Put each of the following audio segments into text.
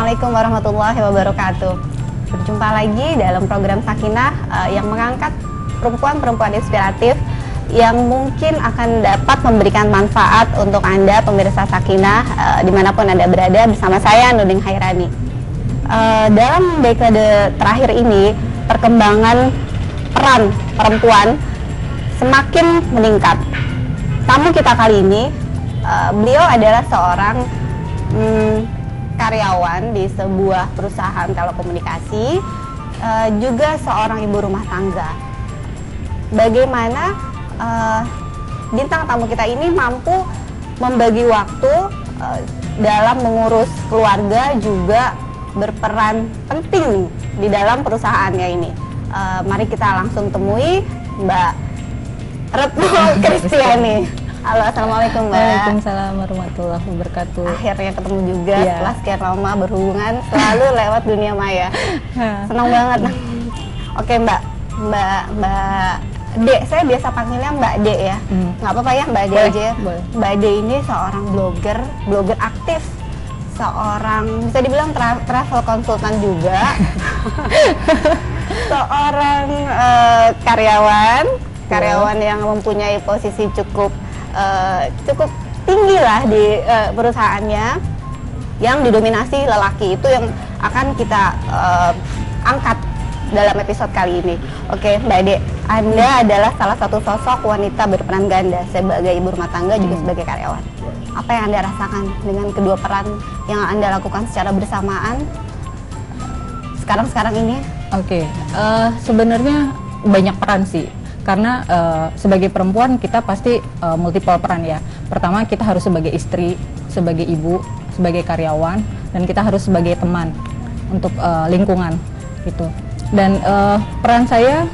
Assalamualaikum warahmatullahi wabarakatuh. Berjumpa lagi dalam program Sakinah yang mengangkat perempuan-perempuan inspiratif yang mungkin akan dapat memberikan manfaat untuk Anda pemirsa Sakinah dimanapun Anda berada, bersama saya Nuding Hairani. Dalam dekade terakhir ini, perkembangan peran perempuan semakin meningkat. Tamu kita kali ini, beliau adalah seorang karyawan di sebuah perusahaan telekomunikasi, juga seorang ibu rumah tangga. Bagaimana bintang tamu kita ini mampu membagi waktu dalam mengurus keluarga, juga berperan penting di dalam perusahaannya ini. Mari kita langsung temui Mbak Retno Kristiani. Halo, assalamualaikum Mbak. Waalaikumsalam warahmatullahi wabarakatuh. Akhirnya ketemu juga setelah sekian lama berhubungan selalu lewat dunia maya. Senang banget. Oke Mbak D, saya biasa panggilnya Mbak D ya. Nggak apa-apa ya Mbak D aja ya. Mbak D ini seorang blogger aktif, seorang bisa dibilang travel konsultan juga, seorang karyawan yang mempunyai posisi cukup tinggi lah di perusahaannya, yang didominasi lelaki. Itu yang akan kita angkat dalam episode kali ini. Oke Mbak Ade, Anda adalah salah satu sosok wanita berperan ganda sebagai ibu rumah tangga juga sebagai karyawan. Apa yang Anda rasakan dengan kedua peran yang Anda lakukan secara bersamaan sekarang ini? Oke, sebenarnya banyak peran sih. Karena sebagai perempuan kita pasti multiple peran ya. Pertama kita harus sebagai istri, sebagai ibu, sebagai karyawan, dan kita harus sebagai teman untuk lingkungan gitu. Dan peran saya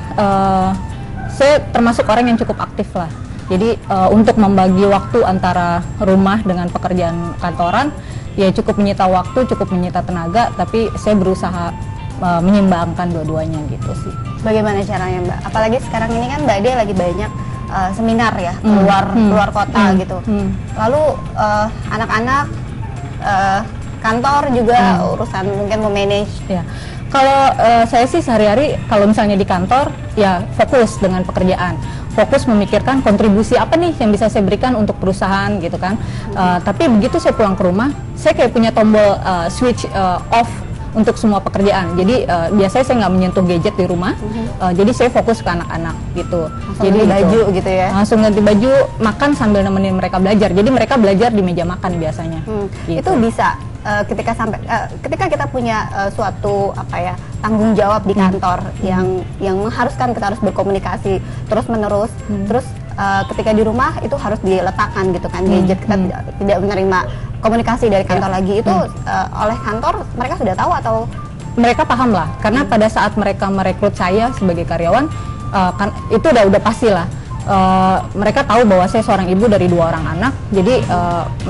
termasuk orang yang cukup aktif lah. Jadi untuk membagi waktu antara rumah dengan pekerjaan kantoran ya cukup menyita waktu, cukup menyita tenaga, tapi saya berusaha menyeimbangkan dua-duanya gitu sih. Bagaimana caranya Mbak? Apalagi sekarang ini kan Mbak Ade lagi banyak seminar ya, keluar kota gitu. Lalu anak-anak, kantor juga urusan mungkin memanage. Ya. Kalau saya sih sehari-hari kalau misalnya di kantor ya fokus dengan pekerjaan, fokus memikirkan kontribusi apa nih yang bisa saya berikan untuk perusahaan gitu kan. Tapi begitu saya pulang ke rumah, saya kayak punya tombol switch off untuk semua pekerjaan. Jadi biasanya saya nggak menyentuh gadget di rumah. Jadi saya fokus ke anak-anak gitu. Langsung jadi ganti baju gitu ya. Langsung ganti baju, makan sambil nemenin mereka belajar. Jadi mereka belajar di meja makan biasanya. Gitu. Itu bisa ketika kita punya suatu tanggung jawab di kantor yang mengharuskan kita harus berkomunikasi terus-menerus. Terus ketika di rumah itu harus diletakkan gitu kan, gadget kita tidak menerima komunikasi dari kantor lagi. Itu oleh kantor mereka sudah tahu atau mereka paham lah, karena pada saat mereka merekrut saya sebagai karyawan kan itu udah pasti lah. Mereka tahu bahwa saya seorang ibu dari 2 orang anak. Jadi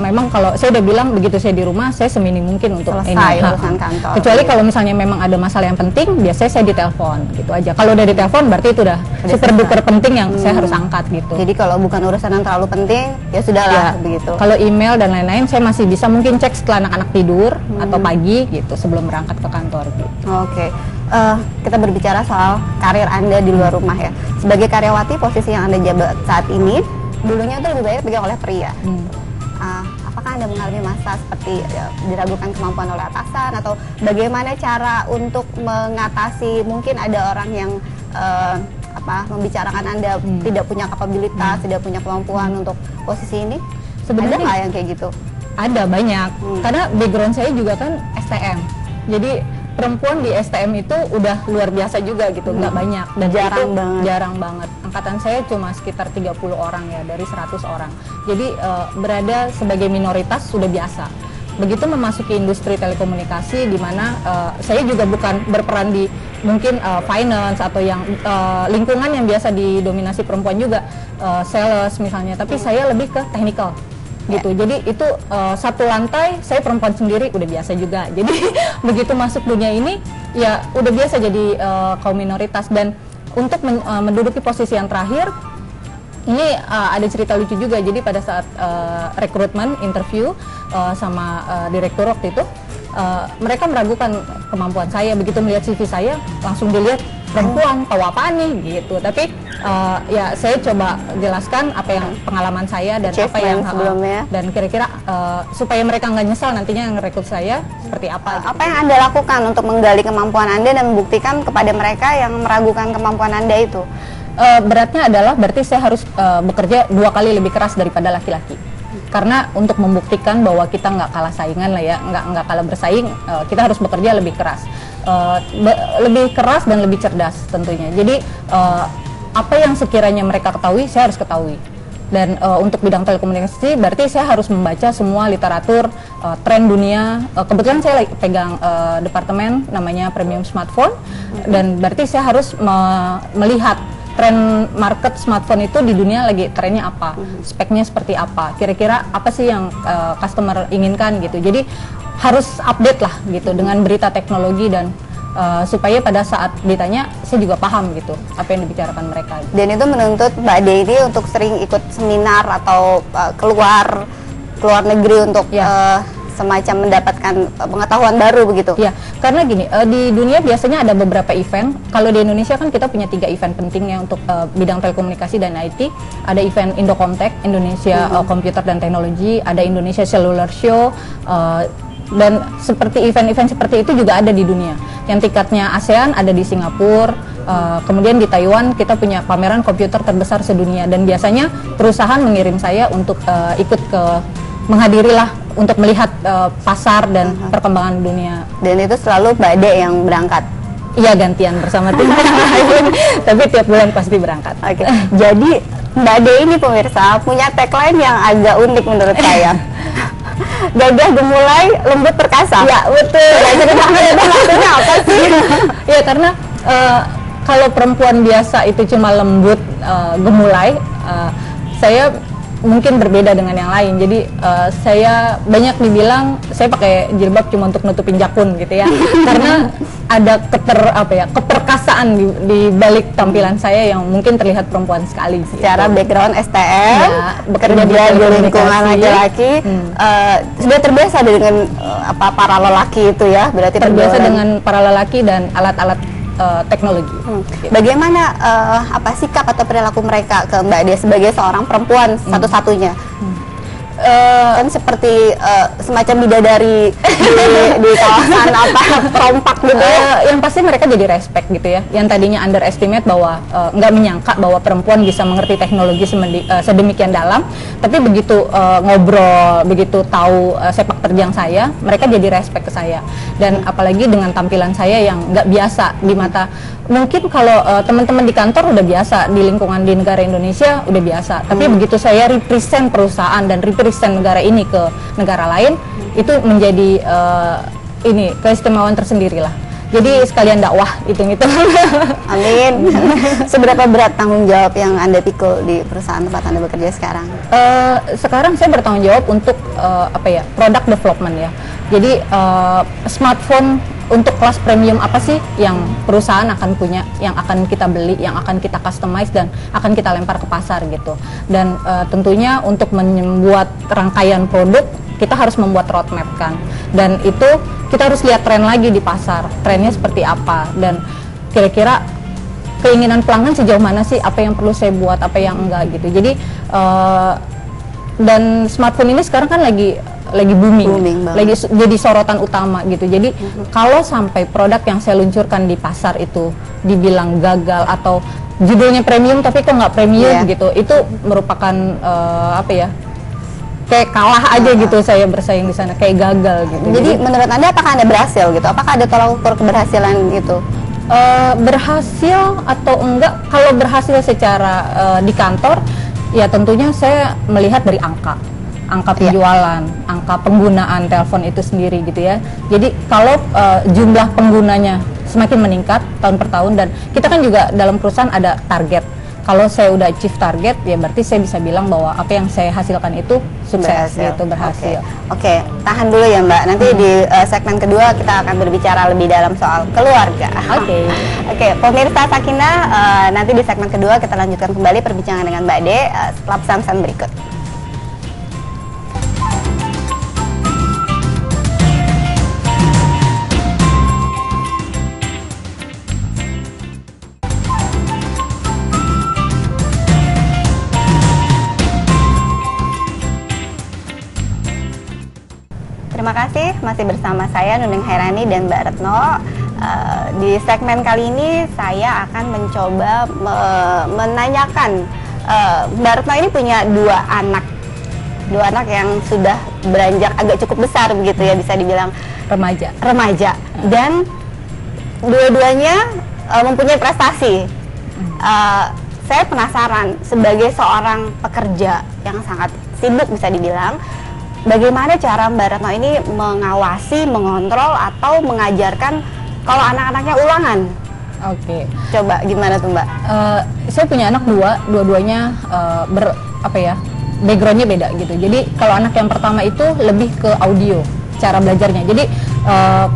memang kalau saya udah bilang begitu saya di rumah saya seminim mungkin untuk selesai urusan kantor. Kecuali kalau misalnya memang ada masalah yang penting, biasanya saya ditelepon gitu aja. Kalau udah ditelepon berarti itu udah super duper penting yang saya harus angkat gitu. Jadi kalau bukan urusan yang terlalu penting ya sudahlah begitu. Kalau email dan lain-lain saya masih bisa mungkin cek setelah anak-anak tidur atau pagi gitu sebelum berangkat ke kantor gitu. Oke. Kita berbicara soal karir Anda di luar rumah ya. Sebagai karyawati, posisi yang Anda jabat saat ini dulunya itu lebih banyak dipegang oleh pria. Apakah Anda mengalami masa seperti diragukan kemampuan oleh atasan, atau bagaimana cara untuk mengatasi mungkin ada orang yang membicarakan Anda tidak punya kapabilitas, tidak punya kemampuan untuk posisi ini? Sebenarnya ada nggak yang kayak gitu? Ada banyak. Karena background saya juga kan STM. Jadi perempuan di STM itu udah luar biasa juga gitu, nggak banyak dan jarang banget. Angkatan saya cuma sekitar 30 orang ya dari 100 orang. Jadi berada sebagai minoritas sudah biasa. Begitu memasuki industri telekomunikasi di mana saya juga bukan berperan di mungkin finance atau yang lingkungan yang biasa didominasi perempuan juga, sales misalnya, tapi saya lebih ke technical. Gitu. Jadi itu satu lantai saya perempuan sendiri udah biasa juga. Jadi begitu masuk dunia ini ya udah biasa jadi kaum minoritas. Dan untuk menduduki posisi yang terakhir ini ada cerita lucu juga. Jadi pada saat rekrutmen interview sama direktur waktu itu, mereka meragukan kemampuan saya. Begitu melihat CV saya, langsung dilihat perempuan, tahu apaan nih gitu. Tapi ya saya coba jelaskan apa yang pengalaman saya dan apa yang sebelumnya, dan kira-kira supaya mereka nggak nyesal nantinya ngerekrut saya seperti apa. Apa yang Anda lakukan untuk menggali kemampuan Anda dan membuktikan kepada mereka yang meragukan kemampuan Anda itu? Beratnya adalah berarti saya harus bekerja 2 kali lebih keras daripada laki-laki. Karena untuk membuktikan bahwa kita nggak kalah saingan lah ya, nggak kalah bersaing, kita harus bekerja lebih keras, lebih keras dan lebih cerdas tentunya. Jadi apa yang sekiranya mereka ketahui, saya harus ketahui. Dan untuk bidang telekomunikasi berarti saya harus membaca semua literatur, tren dunia. Kebetulan saya pegang departemen namanya premium smartphone, dan berarti saya harus melihat tren market smartphone itu di dunia lagi trennya apa, speknya seperti apa, kira-kira apa sih yang customer inginkan gitu. Jadi harus update lah gitu dengan berita teknologi dan supaya pada saat ditanya saya juga paham gitu apa yang dibicarakan mereka. Dan itu menuntut Mbak Ade ini untuk sering ikut seminar atau keluar negeri untuk semacam mendapatkan pengetahuan baru begitu. Ya, karena gini, di dunia biasanya ada beberapa event. Kalau di Indonesia kan kita punya 3 event penting ya untuk bidang telekomunikasi dan IT. Ada event Indocomtech, Indonesia Komputer dan Teknologi, ada Indonesia Cellular Show, dan seperti event-event seperti itu juga ada di dunia. Yang tingkatnya ASEAN ada di Singapura, kemudian di Taiwan kita punya pameran komputer terbesar sedunia, dan biasanya perusahaan mengirim saya untuk ikut menghadirilah untuk melihat pasar dan perkembangan dunia. Dan itu selalu Mbak Ade yang berangkat? Iya, gantian bersama tim tapi tiap bulan pasti berangkat. Oke. Jadi Mbak Ade ini pemirsa punya tagline yang agak unik menurut saya. Gagah, gemulai, lembut, perkasa. Ya, betul. Jadi banget itu maksudnya apa sih? Ya, karena kalau perempuan biasa itu cuma lembut, gemulai, saya mungkin berbeda dengan yang lain. Jadi saya banyak dibilang saya pakai jilbab cuma untuk nutupin jakun gitu ya. Karena ada keperkasaan di balik tampilan saya yang mungkin terlihat perempuan sekali. Secara gitu. background STM, ya, bekerja di lingkungan laki-laki, sudah terbiasa dengan para lelaki itu ya. Berarti terbiasa dengan para lelaki dan alat-alat teknologi. Gitu. Bagaimana sikap atau perilaku mereka ke Mbak Ade sebagai seorang perempuan satu-satunya? Kan seperti semacam bidadari di kawasan perompak gitu. Yang pasti mereka jadi respect gitu ya. Yang tadinya underestimate bahwa nggak menyangka bahwa perempuan bisa mengerti teknologi sedemikian dalam, tapi begitu ngobrol, begitu tahu sepak terjang saya, mereka jadi respect ke saya. Dan apalagi dengan tampilan saya yang nggak biasa di mata. Mungkin kalau teman-teman di kantor udah biasa, di lingkungan di negara Indonesia udah biasa, tapi begitu saya represent perusahaan dan represent negara ini ke negara lain, itu menjadi keistimewaan tersendiri lah. Jadi sekalian dakwah hitung-hitung. Amin. Seberapa berat tanggung jawab yang Anda pikul di perusahaan tempat Anda bekerja sekarang? Sekarang saya bertanggung jawab untuk product development ya. Jadi smartphone untuk kelas premium apa sih yang perusahaan akan punya, yang akan kita beli, yang akan kita customize dan akan kita lempar ke pasar gitu. Dan tentunya untuk membuat rangkaian produk kita harus membuat roadmap kan. Dan itu kita harus lihat tren lagi di pasar, trennya seperti apa dan kira-kira keinginan pelanggan sejauh mana sih, apa yang perlu saya buat, apa yang enggak gitu. Jadi dan smartphone ini sekarang kan lagi booming lagi jadi sorotan utama gitu. Jadi kalau sampai produk yang saya luncurkan di pasar itu dibilang gagal atau judulnya premium tapi kok nggak premium gitu, itu merupakan kayak kalah aja gitu saya bersaing di sana, kayak gagal gitu. Jadi menurut Anda apakah Anda berhasil gitu? Apakah ada tolak ukur keberhasilan gitu? Berhasil atau enggak? Kalau berhasil secara di kantor, ya tentunya saya melihat dari angka penjualan, angka penggunaan telepon itu sendiri gitu ya. Jadi kalau jumlah penggunanya semakin meningkat tahun per tahun, dan kita kan juga dalam perusahaan ada target. Kalau saya udah achieve target, ya berarti saya bisa bilang bahwa apa yang saya hasilkan itu sukses gitu, berhasil. Oke, tahan dulu ya Mbak. Nanti di segmen kedua kita akan berbicara lebih dalam soal keluarga. Oke, pemirsa Sakinah, nanti di segmen kedua kita lanjutkan kembali perbincangan dengan Mbak Ade setelah pesan-pesan berikut. Terima kasih masih bersama saya Nunung Hairani dan Mbak Retno. Di segmen kali ini saya akan mencoba menanyakan, Mbak Retno ini punya dua anak yang sudah beranjak agak cukup besar begitu ya, bisa dibilang remaja dan dua-duanya mempunyai prestasi. Saya penasaran sebagai seorang pekerja yang sangat sibuk bisa dibilang, bagaimana cara Mbak Retno ini mengawasi, mengontrol atau mengajarkan kalau anak-anaknya ulangan? Oke. Coba gimana tuh Mbak? Saya punya anak dua-duanya backgroundnya beda gitu. Jadi kalau anak yang pertama itu lebih ke audio cara belajarnya. Jadi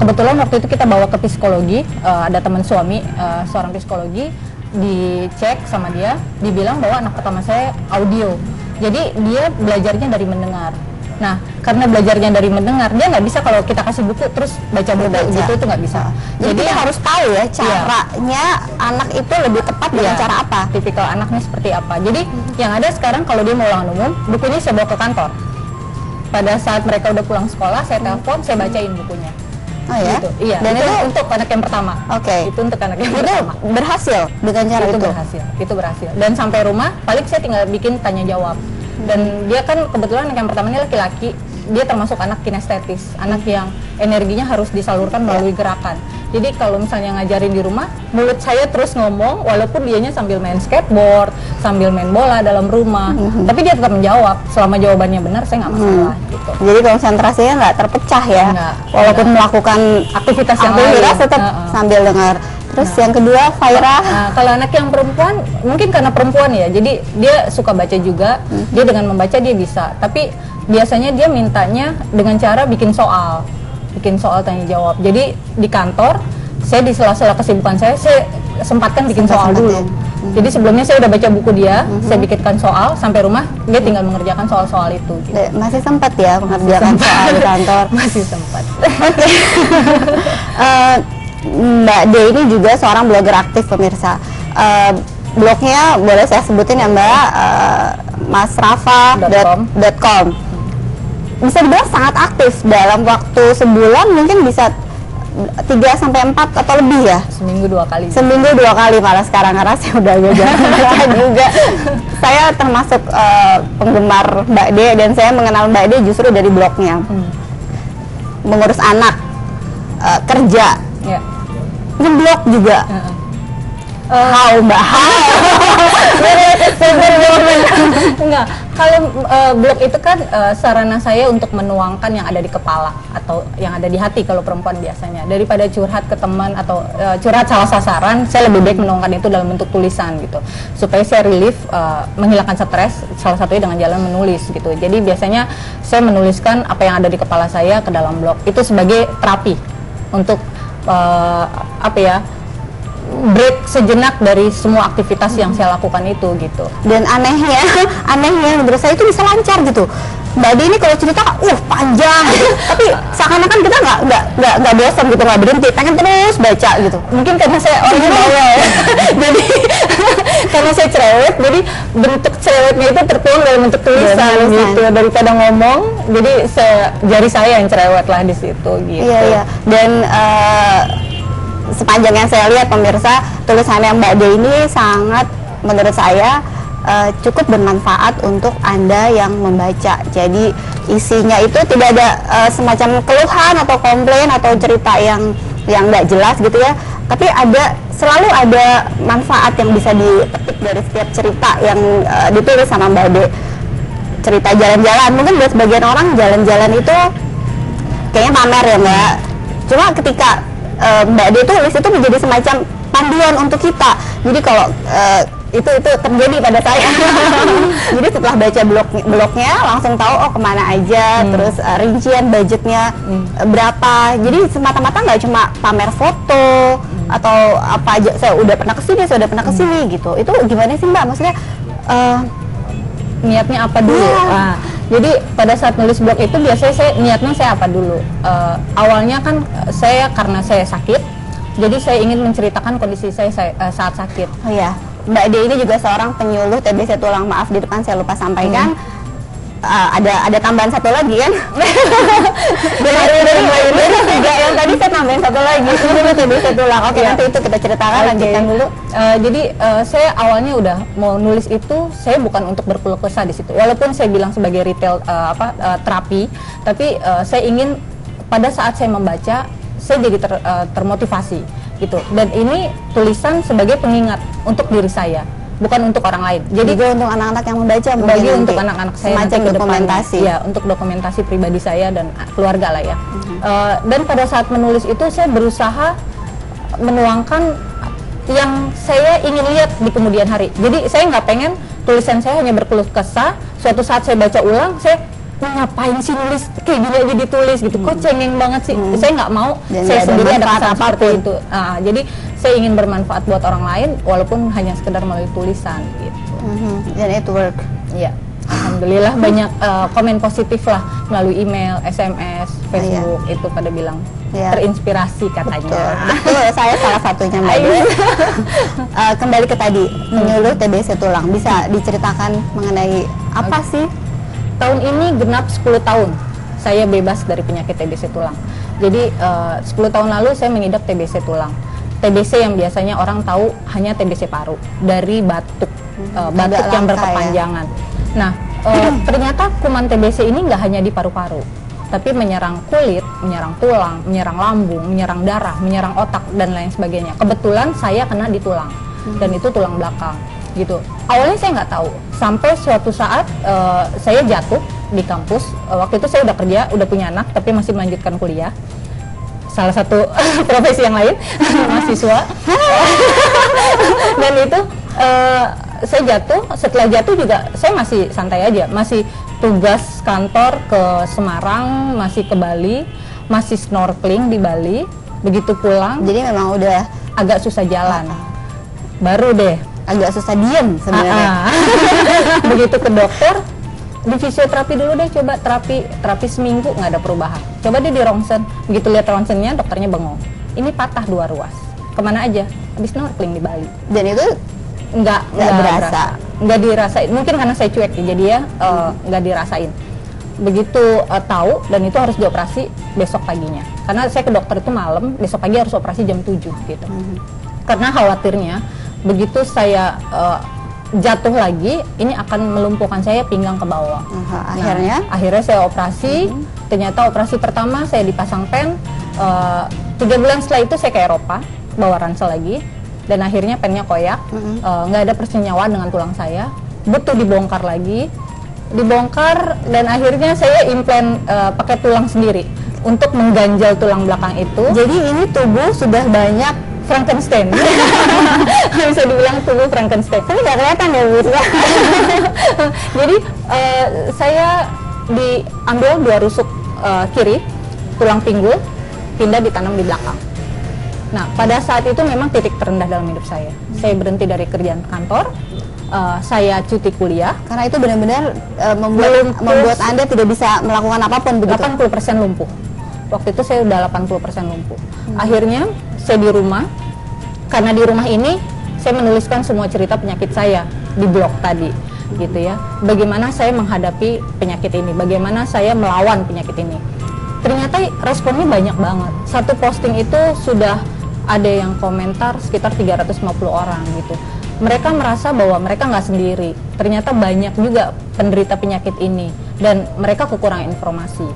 kebetulan waktu itu kita bawa ke psikologi, ada teman suami seorang psikologi, dicek sama dia, dibilang bahwa anak pertama saya audio. Jadi dia belajarnya dari mendengar. Nah, karena belajarnya dari mendengar, dia nggak bisa kalau kita kasih buku terus baca buku gitu, itu nggak bisa. Jadi kita harus tahu ya caranya anak itu lebih tepat dengan cara apa. Tipikal anaknya seperti apa. Jadi yang ada sekarang kalau dia mau ulangan umum, bukunya saya bawa ke kantor. Pada saat mereka udah pulang sekolah, saya telepon, saya bacain bukunya. Oh ya? Gitu. Iya. Dan itu untuk anak yang pertama. Oke. Itu untuk anak yang pertama. Berhasil dengan cara itu? Itu berhasil. Dan sampai rumah, paling saya tinggal bikin tanya jawab. Dan dia kan kebetulan anak yang pertama ini laki-laki, dia termasuk anak kinestetis, anak yang energinya harus disalurkan melalui gerakan. Jadi kalau misalnya ngajarin di rumah, mulut saya terus ngomong walaupun dianya sambil main skateboard, sambil main bola dalam rumah, tapi dia tetap menjawab. Selama jawabannya benar, saya nggak masalah gitu. Jadi konsentrasinya nggak terpecah ya, walaupun melakukan aktivitas yang lain tetap sambil dengar. Terus yang kedua, Faira. Kalau anak yang perempuan, mungkin karena perempuan ya, jadi dia suka baca juga. Dia dengan membaca dia bisa. Tapi biasanya dia mintanya dengan cara bikin soal tanya jawab. Jadi di kantor, saya di sela-sela kesibukan saya sempatkan bikin soal dulu. Jadi sebelumnya saya udah baca buku dia, saya bikinkan soal, sampai rumah dia tinggal mengerjakan soal-soal itu. Gitu. Masih sempat ya mengerjakan soal di kantor? Masih sempat. Mbak D ini juga seorang blogger aktif pemirsa. Blognya boleh saya sebutin ya Mbak, masrafa.com. Bisa dibilang sangat aktif, dalam waktu sebulan mungkin bisa 3-4 atau lebih ya? Seminggu 2 kali. Seminggu 2 kali malah sekarang, karena saya udah agak jarang baca juga. Saya termasuk penggemar Mbak D, dan saya mengenal Mbak D justru dari blognya. Mengurus anak, kerja, ngeblog juga. How Mbak? Enggak, kalau blog itu kan sarana saya untuk menuangkan yang ada di kepala atau yang ada di hati kalau perempuan biasanya. Daripada curhat ke teman atau curhat salah sasaran, saya lebih baik menuangkan itu dalam bentuk tulisan gitu. Supaya saya relief, menghilangkan stres, salah satunya dengan jalan menulis gitu. Jadi biasanya saya menuliskan apa yang ada di kepala saya ke dalam blog. Itu sebagai terapi untuk break sejenak dari semua aktivitas yang saya lakukan itu gitu. Dan anehnya menurut saya itu bisa lancar gitu. Mbak Di ini kalau cerita panjang gitu, tapi seakan-akan kita nggak bosan gitu, nggak berhenti, pengen terus baca gitu. Mungkin karena saya orangnya bawel ya. Jadi karena saya cerewet, jadi bentuk cerewetnya itu tertuang dalam bentuk tulisan gitu, daripada ngomong. Jadi jari saya yang cerewet lah di situ gitu. Iya. Dan sepanjang yang saya lihat pemirsa, tulisannya Mbak D ini sangat menurut saya cukup bermanfaat untuk Anda yang membaca. Jadi isinya itu tidak ada semacam keluhan atau komplain atau cerita yang nggak jelas gitu ya, tapi selalu ada manfaat yang bisa dipetik dari setiap cerita yang ditulis sama Mbak D. Cerita jalan-jalan, mungkin buat sebagian orang jalan-jalan itu kayaknya pamer ya Mbak, cuma ketika Mbak D tulis itu menjadi semacam panduan untuk kita. Jadi kalau itu terjadi pada saya. Jadi setelah baca blognya langsung tahu kemana aja, terus rincian budgetnya berapa. Jadi semata-mata nggak cuma pamer foto atau apa aja, saya udah pernah kesini gitu. Itu gimana sih Mbak? Maksudnya niatnya apa dulu? Jadi pada saat nulis blog itu biasanya niatnya saya apa dulu? Awalnya kan karena saya sakit, jadi saya ingin menceritakan kondisi saya saat sakit. Oh iya, Mbak D ini juga seorang penyuluh TBC tulang, maaf di depan saya lupa sampaikan. ada tambahan satu lagi kan? Beda tiga, yang tadi saya tambahin satu lagi. Dulu TBC tulang. Oke, nanti itu kita ceritakan, lanjutkan dulu. Jadi saya awalnya udah mau nulis itu, saya bukan untuk berkeluh kesah di situ. Walaupun saya bilang sebagai retail terapi, tapi saya ingin pada saat saya membaca, saya jadi termotivasi gitu. Dan ini tulisan sebagai pengingat untuk diri saya, bukan untuk orang lain. Jadi juga untuk anak-anak yang membaca, bagi untuk anak-anak saya semacam dokumentasi. Ya, untuk dokumentasi pribadi saya dan keluarga lah ya. Dan pada saat menulis itu saya berusaha menuangkan yang saya ingin lihat di kemudian hari. Jadi saya nggak pengen tulisan saya hanya berkeluh kesah. Suatu saat saya baca ulang, saya ngapain sih nulis kayak gini aja ditulis gitu, kok cengeng banget sih. Saya nggak mau dan saya sendiri ada kesan seperti itu. Jadi saya ingin bermanfaat buat orang lain walaupun hanya sekedar melalui tulisan gitu. Dan itu work. Iya, alhamdulillah banyak komen positif lah melalui email, SMS, Facebook. Itu pada bilang terinspirasi katanya. Betul, saya salah satunya Mbak Dwi. Kembali ke tadi, penyuluh TBC tulang, bisa diceritakan mengenai apa sih? Tahun ini genap 10 tahun saya bebas dari penyakit TBC tulang. Jadi 10 tahun lalu saya mengidap TBC tulang. TBC yang biasanya orang tahu hanya TBC paru dari batuk, batuk yang berkepanjangan. Ya? Nah, ternyata kuman TBC ini nggak hanya di paru-paru, tapi menyerang kulit, menyerang tulang, menyerang lambung, menyerang darah, menyerang otak dan lain sebagainya. Kebetulan saya kena di tulang dan itu tulang belakang. Gitu. Awalnya saya nggak tahu, sampai suatu saat saya jatuh di kampus. Waktu itu saya udah kerja, udah punya anak, tapi masih melanjutkan kuliah. Salah satu profesi yang lain, mahasiswa. Dan itu saya jatuh. Setelah jatuh juga saya masih santai aja, masih tugas kantor ke Semarang, masih ke Bali, masih snorkeling di Bali. Begitu pulang, jadi memang udah agak susah jalan. Baru deh agak susah diem sebenarnya. Begitu ke dokter, di fisioterapi dulu deh, coba terapi seminggu nggak ada perubahan. Coba deh di ronsen, begitu lihat ronsennya dokternya bengong. Ini patah 2 ruas. Kemana aja? Habis snorkeling di Bali. Dan itu nggak berasa, nggak dirasain. Mungkin karena saya cuek ya, jadi ya nggak dirasain. Begitu tahu dan itu harus dioperasi besok paginya. Karena saya ke dokter itu malam, besok pagi harus operasi jam 7 gitu. Karena khawatirnya begitu saya jatuh lagi, ini akan melumpuhkan saya pinggang ke bawah. Akhirnya saya operasi. Ternyata operasi pertama saya dipasang pen. 3 bulan setelah itu saya ke Eropa, bawa ransel lagi, dan akhirnya pennya koyak. Nggak ada persenyawaan dengan tulang saya, butuh dibongkar lagi, dan akhirnya saya implant pakai tulang sendiri untuk mengganjal tulang belakang itu. Jadi ini tubuh sudah banyak Frankenstein. Bisa dibilang tubuh Frankenstein. Tapi nggak kelihatan ya Bu. Jadi saya diambil 2 rusuk kiri, tulang pinggul, pindah ditanam di belakang. Nah, pada saat itu memang titik terendah dalam hidup saya. Saya berhenti dari kerjaan kantor, saya cuti kuliah. Karena itu benar-benar membuat Anda tidak bisa melakukan apapun begitu? 80% lumpuh. Waktu itu saya udah 80% lumpuh. Akhirnya saya di rumah, karena di rumah ini saya menuliskan semua cerita penyakit saya di blog tadi, gitu ya. Bagaimana saya menghadapi penyakit ini, bagaimana saya melawan penyakit ini. Ternyata responnya banyak banget. Satu posting itu sudah ada yang komentar sekitar 350 orang gitu. Mereka merasa bahwa mereka nggak sendiri. Ternyata banyak juga penderita penyakit ini dan mereka kekurangan informasi.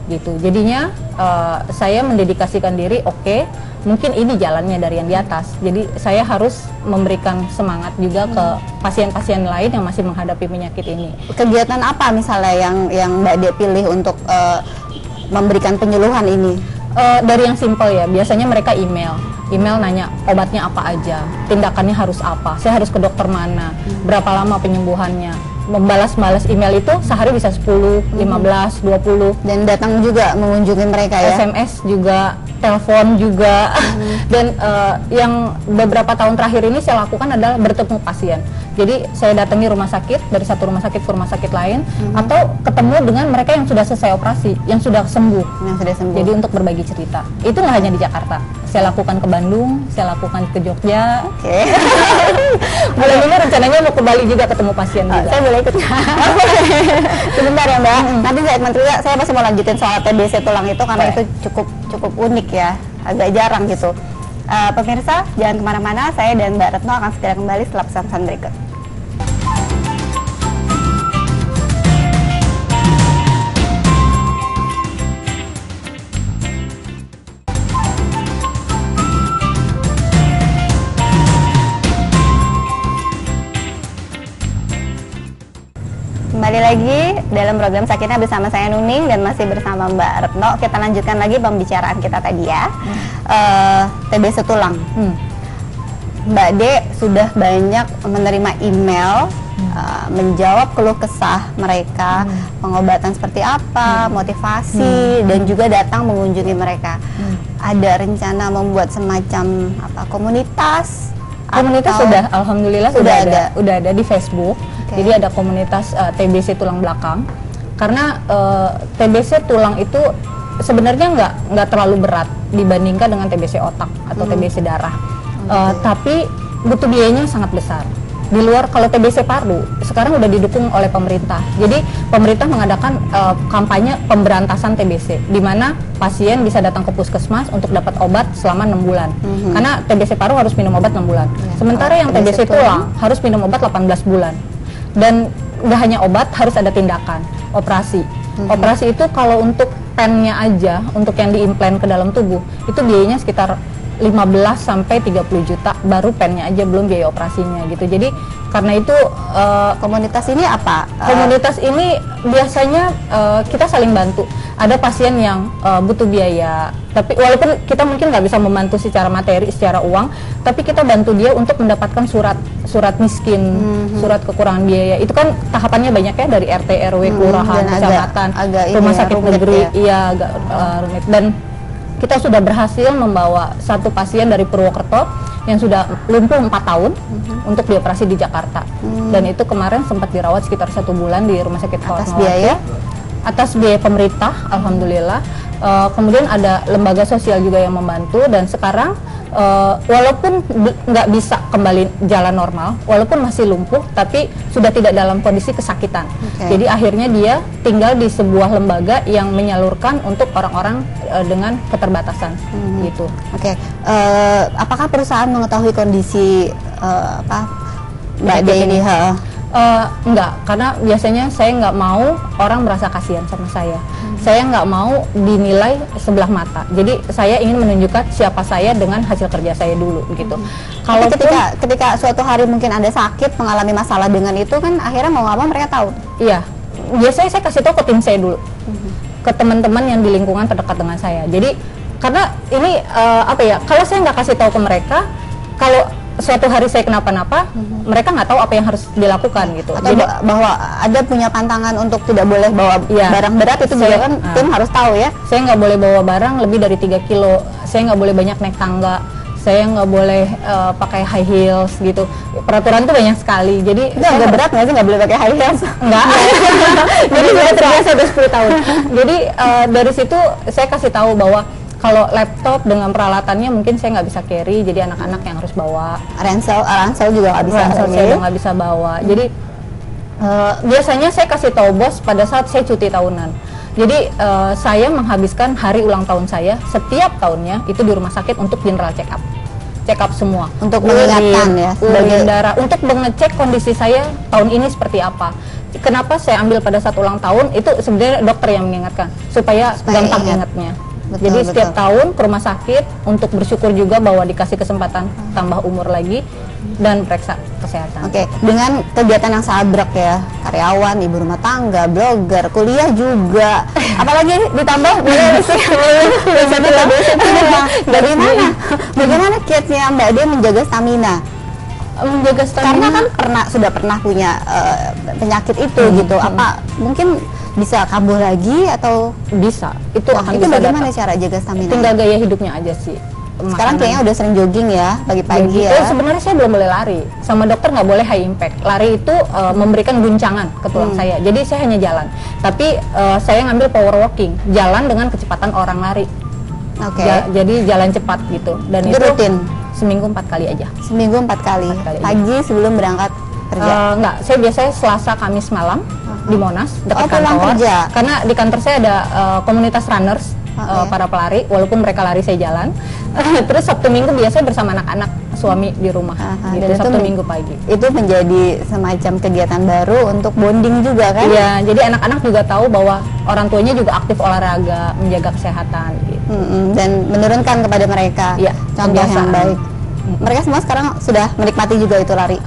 Gitu. Jadinya saya mendedikasikan diri, oke, mungkin ini jalannya dari yang di atas. Jadi saya harus memberikan semangat juga ke pasien-pasien lain yang masih menghadapi penyakit ini. Kegiatan apa misalnya yang Mbak Dia pilih untuk memberikan penyuluhan ini? Dari yang simpel ya, biasanya mereka email nanya obatnya apa aja, tindakannya harus apa, saya harus ke dokter mana, berapa lama penyembuhannya. Membalas-balas email itu sehari bisa 10, 15, 20. Dan datang juga mengunjungi mereka ya? SMS juga, telepon juga. Dan yang beberapa tahun terakhir ini saya lakukan adalah bertemu pasien. Jadi saya datangi rumah sakit, dari satu rumah sakit ke rumah sakit lain, atau ketemu dengan mereka yang sudah selesai operasi, yang sudah sembuh. Jadi untuk berbagi cerita. Itu nggak hanya di Jakarta. Saya lakukan ke Bandung, saya lakukan ke Jogja. Oke. Bulan ini rencananya mau ke ke Bali juga ketemu pasien juga. Saya boleh ikut. Sebentar ya Mbak. Nanti segmen kedua saya masih mau lanjutin soal TBC tulang itu karena itu cukup unik ya, agak jarang gitu. Pemirsa jangan kemana-mana, saya dan Mbak Retno akan segera kembali setelah pesan-pesan berikut. Kembali lagi dalam program Sakinah bersama saya Nuning dan masih bersama Mbak Retno. Kita lanjutkan lagi pembicaraan kita tadi ya. TBC tulang. Mbak De sudah banyak menerima email menjawab keluh kesah mereka, pengobatan seperti apa, motivasi, dan juga datang mengunjungi mereka. Ada rencana membuat semacam komunitas? Komunitas sudah, alhamdulillah sudah ada di Facebook. Jadi ada komunitas TBC tulang belakang. Karena TBC tulang itu sebenarnya nggak terlalu berat dibandingkan dengan TBC otak atau TBC darah. Tapi butuh biayanya sangat besar. Di luar, kalau TBC paru sekarang udah didukung oleh pemerintah. Jadi pemerintah mengadakan kampanye pemberantasan TBC, di mana pasien bisa datang ke puskesmas untuk dapat obat selama 6 bulan. Karena TBC paru harus minum obat 6 bulan. Sementara yang TBC tulang harus minum obat 18 bulan. Dan nggak hanya obat, harus ada tindakan, operasi. Operasi itu kalau untuk pennya aja, untuk yang diimplant ke dalam tubuh, itu biayanya sekitar 15 sampai 30 juta, baru pennya aja, belum biaya operasinya gitu. Jadi karena itu komunitas ini apa? Komunitas ini biasanya kita saling bantu. Ada pasien yang butuh biaya, tapi walaupun kita mungkin nggak bisa membantu secara materi, secara uang, tapi kita bantu dia untuk mendapatkan surat miskin, surat kekurangan biaya. Itu kan tahapannya banyak ya, dari RT, RW, kelurahan, kecamatan, rumah sakit negeri, iya agak rumit. Dan kita sudah berhasil membawa satu pasien dari Purwokerto yang sudah lumpuh 4 tahun untuk dioperasi di Jakarta. Dan itu kemarin sempat dirawat sekitar 1 bulan di rumah sakit atas biaya pemerintah, alhamdulillah. Kemudian ada lembaga sosial juga yang membantu, dan sekarang walaupun nggak bisa kembali jalan normal, walaupun masih lumpuh, tapi sudah tidak dalam kondisi kesakitan. Jadi akhirnya dia tinggal di sebuah lembaga yang menyalurkan untuk orang-orang dengan keterbatasan gitu. Apakah perusahaan mengetahui kondisi Mbak De ini? Enggak, karena biasanya saya nggak mau orang merasa kasihan sama saya. Saya nggak mau dinilai sebelah mata. Jadi saya ingin menunjukkan siapa saya dengan hasil kerja saya dulu gitu. Kalau ketika suatu hari mungkin Anda sakit, mengalami masalah dengan itu, kan akhirnya mau nggak mau mereka tahu. Iya, biasanya saya kasih tahu ke tim saya dulu, ke teman-teman yang di lingkungan terdekat dengan saya. Jadi karena ini kalau saya nggak kasih tahu ke mereka, kalau suatu hari saya kenapa-napa, mereka nggak tahu apa yang harus dilakukan gitu. Atau jadi, bahwa ada punya pantangan untuk tidak boleh bawa barang berat, itu juga kan tim harus tahu ya. Saya nggak boleh bawa barang lebih dari 3 kilo, saya nggak boleh banyak naik tangga, saya nggak boleh pakai high heels gitu. Peraturan itu banyak sekali. Jadi itu agak berat nggak sih, nggak boleh pakai high heels? Nggak. Jadi sudah terbiasa udah 10 tahun. Jadi dari situ saya kasih tahu bahwa kalau laptop dengan peralatannya mungkin saya nggak bisa carry, jadi anak-anak yang harus bawa. Ransel juga nggak bisa. Ransel saya juga nggak bisa bawa. Jadi biasanya saya kasih tahu bos pada saat saya cuti tahunan. Jadi saya menghabiskan hari ulang tahun saya setiap tahunnya itu di rumah sakit untuk general check up semua. Untuk mengingatkan ya. Urin, darah, untuk mengecek kondisi saya tahun ini seperti apa. Kenapa saya ambil pada saat ulang tahun itu sebenarnya dokter yang mengingatkan supaya gampang ingatnya. Jadi setiap tahun ke rumah sakit untuk bersyukur juga bahwa dikasih kesempatan tambah umur lagi dan periksa kesehatan. Dengan kegiatan yang sabrek ya, karyawan, ibu rumah tangga, blogger, kuliah juga, apalagi ditambah bagaimana kiatnya Mbak De menjaga stamina? Karena kan sudah pernah punya penyakit itu gitu. Apa mungkin bisa kambuh lagi atau bisa? Itu akan bisa. Bagaimana cara jaga stamina? Tinggal gaya hidupnya aja sih. Sekarang kayaknya udah sering jogging ya pagi-pagi ya. Sebenarnya saya belum boleh lari. Sama dokter nggak boleh high impact. Lari itu memberikan guncangan ke tulang saya. Jadi saya hanya jalan. Tapi saya ngambil power walking, jalan dengan kecepatan orang lari. Jadi jalan cepat gitu. Dan itu rutin. Seminggu 4 kali aja. Seminggu 4 kali. Pagi sebelum berangkat Enggak, saya biasanya Selasa Kamis malam di Monas dekat kantor. Kerja. Karena di kantor saya ada komunitas runners, para pelari, walaupun mereka lari saya jalan. Terus Sabtu Minggu biasanya bersama anak-anak, suami di rumah. Gitu, Sabtu Minggu pagi. Itu menjadi semacam kegiatan baru untuk bonding juga kan? Iya, jadi anak-anak juga tahu bahwa orang tuanya juga aktif olahraga, menjaga kesehatan gitu. Dan menurunkan kepada mereka contoh yang baik. Mereka semua sekarang sudah menikmati juga itu lari.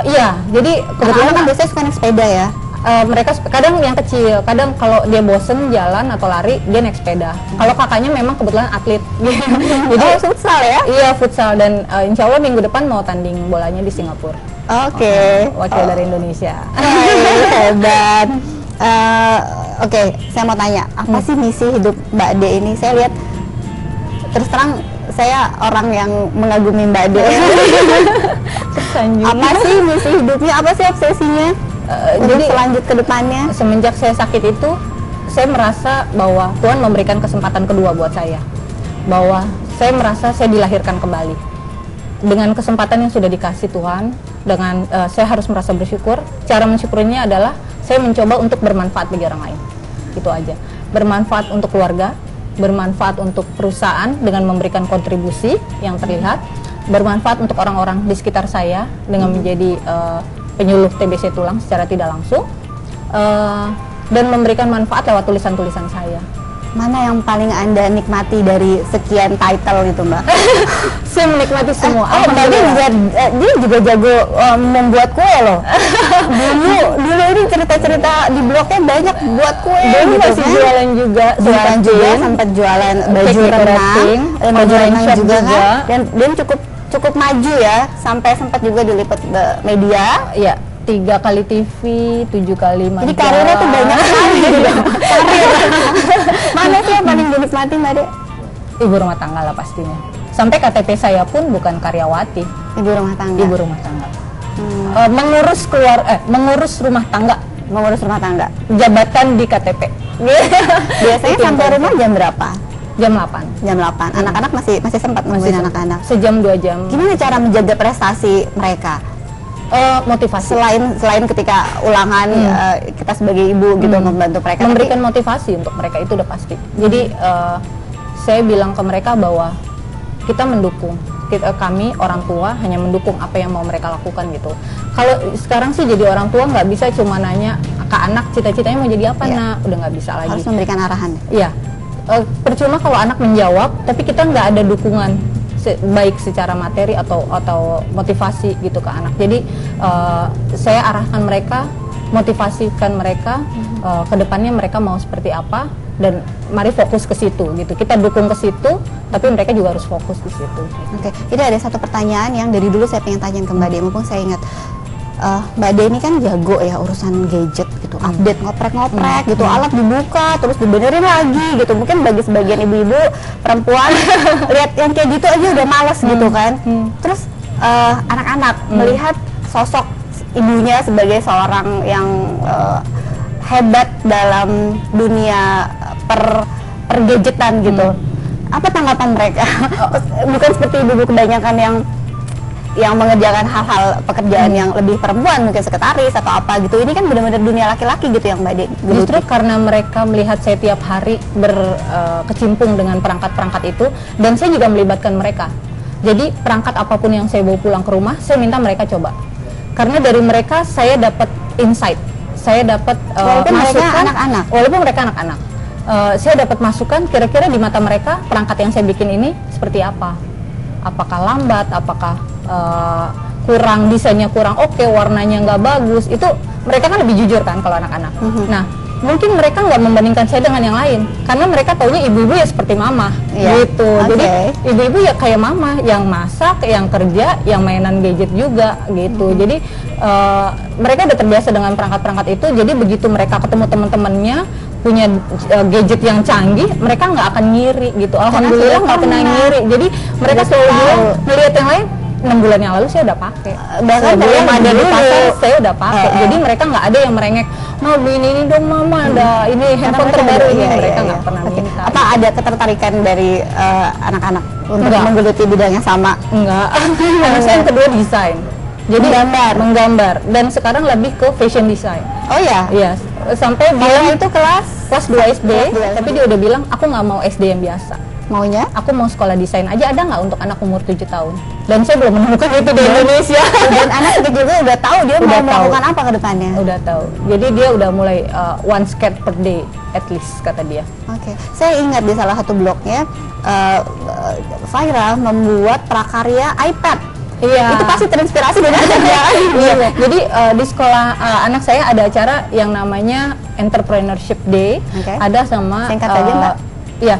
Iya, jadi kebetulan kan biasanya suka naik sepeda ya. Mereka kadang yang kecil, kadang kalau dia bosen jalan atau lari dia naik sepeda. Kalau kakaknya memang kebetulan atlet, jadi futsal ya? Iya futsal, dan insya Allah minggu depan mau tanding bolanya di Singapura. Oke. Wakil dari Indonesia. Hebat. Oke, saya mau tanya, apa sih misi hidup Mbak Ade ini? Saya lihat, terus terang saya orang yang mengagumi Mbak Ade. Apa sih misi hidupnya? Apa sih obsesinya? Jadi selanjut ke depannya, semenjak saya sakit itu, saya merasa bahwa Tuhan memberikan kesempatan kedua buat saya, bahwa saya merasa saya dilahirkan kembali dengan kesempatan yang sudah dikasih Tuhan. Dengan saya harus merasa bersyukur. Cara mensyukurinya adalah saya mencoba untuk bermanfaat bagi orang lain. Itu aja. Bermanfaat untuk keluarga, bermanfaat untuk perusahaan dengan memberikan kontribusi yang terlihat, bermanfaat untuk orang-orang di sekitar saya dengan menjadi penyuluh TBC tulang secara tidak langsung, dan memberikan manfaat lewat tulisan-tulisan saya. Mana yang paling Anda nikmati dari sekian title itu, Mbak? Saya menikmati semua. Dia juga jago membuat kue loh. dulu ini cerita-cerita di blognya banyak buat kue. Dulu gitu, masih jualan juga, sempat jualan baju renang juga kan. Dan cukup maju ya, sampai sempat juga diliput media. Iya, 3 kali TV, 7 kali majalah. Jadi karirnya tuh banyak sekali gitu. Karir. Mana sih yang paling dinikmati Mbak Ade? Ibu rumah tangga lah pastinya. Sampai KTP saya pun bukan karyawati. Ibu rumah tangga. Ibu rumah tangga. Mengurus rumah tangga. Mengurus rumah tangga. Jabatan di KTP. Biasanya sampai rumah jam berapa? Jam 8. Jam 8. Anak-anak masih sempat nungguin anak-anak. Sejam 2 jam. Gimana cara menjaga prestasi mereka? Motivasi. Selain ketika ulangan kita sebagai ibu gitu membantu mereka. Memberikan motivasi untuk mereka itu udah pasti. Jadi saya bilang ke mereka bahwa kita mendukung. Kami orang tua hanya mendukung apa yang mau mereka lakukan gitu. Kalau sekarang sih jadi orang tua nggak bisa cuma nanya ke anak cita-citanya mau jadi apa nak, udah nggak bisa lagi. Harus memberikan arahan. Iya. Percuma kalau anak menjawab tapi kita nggak ada dukungan baik secara materi atau motivasi gitu ke anak. Jadi saya arahkan mereka, motivasikan mereka ke depannya mereka mau seperti apa, dan mari fokus ke situ gitu. Kita dukung ke situ, tapi mereka juga harus fokus di situ. Oke, ini ada satu pertanyaan yang dari dulu saya pengen tanyain ke Mbak Ade, mumpung saya ingat. Mbak Ade ini kan jago ya urusan gadget gitu, update ngoprek gitu, alat dibuka terus dibenerin lagi gitu. Mungkin bagi sebagian ibu-ibu perempuan lihat yang kayak gitu aja udah males gitu kan. Terus anak-anak melihat sosok ibunya sebagai seorang yang hebat dalam dunia pergadgetan gitu. Apa tanggapan mereka? Bukan seperti ibu-ibu kebanyakan yang mengerjakan hal-hal pekerjaan yang lebih perempuan, mungkin sekretaris atau apa gitu. Ini kan benar-benar dunia laki-laki gitu yang Mbak Ade. Justru karena mereka melihat saya tiap hari berkecimpung dengan perangkat-perangkat itu, dan saya juga melibatkan mereka. Jadi perangkat apapun yang saya bawa pulang ke rumah, saya minta mereka coba. Karena dari mereka saya dapat insight, saya dapat masukan. Walaupun mereka anak-anak, saya dapat masukan kira-kira di mata mereka perangkat yang saya bikin ini seperti apa. Apakah lambat, apakah kurang, desainnya kurang oke, warnanya nggak bagus. Itu mereka kan lebih jujur kan kalau anak-anak. Nah, mungkin mereka nggak membandingkan saya dengan yang lain karena mereka taunya ibu-ibu ya seperti mama gitu. Jadi ibu-ibu ya kayak mama, yang masak, yang kerja, yang mainan gadget juga gitu. Jadi mereka udah terbiasa dengan perangkat-perangkat itu. Jadi begitu mereka ketemu teman-temannya punya gadget yang canggih, mereka nggak akan ngiri gitu. Alhamdulillah nggak pernah ngiri. Jadi mereka selalu bilang ngelihat yang lain, 6 bulan yang lalu saya udah pakai, bahkan belum ada di pasar saya udah pakai. Jadi mereka nggak ada yang merengek, mau beli ini dong mama, ada ini handphone terbaru ini. Mereka nggak pernah minta. Apa ada ketertarikan dari anak-anak untuk menggeluti bidang yang sama? Enggak. Karena saya yang kedua desain. Jadi menggambar dan sekarang lebih ke fashion design. Oh ya? Iya, sampai dia itu kelas 2 SD, tapi dia udah bilang aku nggak mau SD yang biasa. Maunya? Aku mau sekolah desain aja, ada nggak untuk anak umur 7 tahun? Dan saya belum menemukan itu di Indonesia. Dan anak kecil juga udah tahu dia mau melakukan apa ke depannya? Udah tahu. Jadi dia udah mulai one skate per day at least, kata dia. Oke. Saya ingat di salah satu blognya viral membuat prakarya iPad. Iya. Itu pasti terinspirasi dari dia. Iya. Jadi di sekolah anak saya ada acara yang namanya Entrepreneurship Day. Ada sama singkat saja, Mbak. Iya.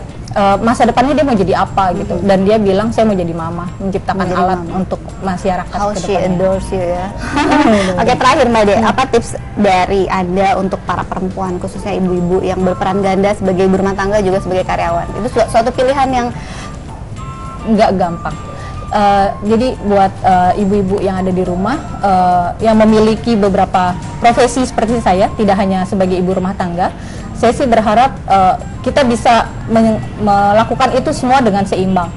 Masa depannya dia mau jadi apa gitu, dan dia bilang saya mau jadi mama, menciptakan alat untuk masyarakat How ke she depannya. adores you ya. Oke, terakhir Mbak De, apa tips dari Anda untuk para perempuan, khususnya ibu-ibu yang berperan ganda sebagai ibu rumah tangga juga sebagai karyawan? Itu suatu pilihan yang nggak gampang. Jadi buat ibu-ibu yang ada di rumah yang memiliki beberapa profesi seperti saya, tidak hanya sebagai ibu rumah tangga, saya sih berharap kita bisa melakukan itu semua dengan seimbang,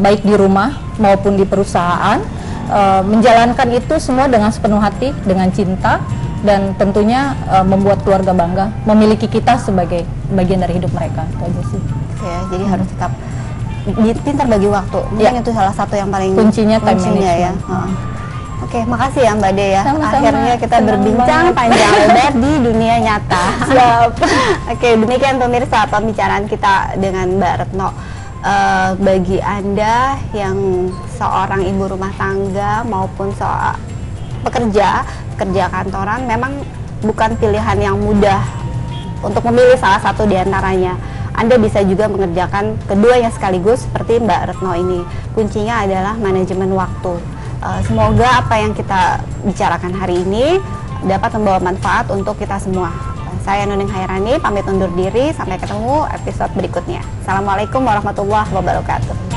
baik di rumah maupun di perusahaan, menjalankan itu semua dengan sepenuh hati, dengan cinta, dan tentunya membuat keluarga bangga memiliki kita sebagai bagian dari hidup mereka. Itu aja sih. Ya, jadi harus tetap pintar bagi waktu. Mungkin itu salah satu yang paling kuncinya time management. Ya. Oke, makasih ya Mbak De ya. Sama-sama. Akhirnya kita berbincang panjang lebar di dunia nyata. Siap. Oke, demikian pemirsa pembicaraan kita dengan Mbak Retno. Bagi Anda yang seorang ibu rumah tangga maupun pekerja kantoran, memang bukan pilihan yang mudah untuk memilih salah satu di antaranya. Anda bisa juga mengerjakan keduanya sekaligus seperti Mbak Retno ini. Kuncinya adalah manajemen waktu. Semoga apa yang kita bicarakan hari ini dapat membawa manfaat untuk kita semua. Saya Nuning Hairani pamit undur diri, sampai ketemu episode berikutnya. Assalamualaikum warahmatullahi wabarakatuh.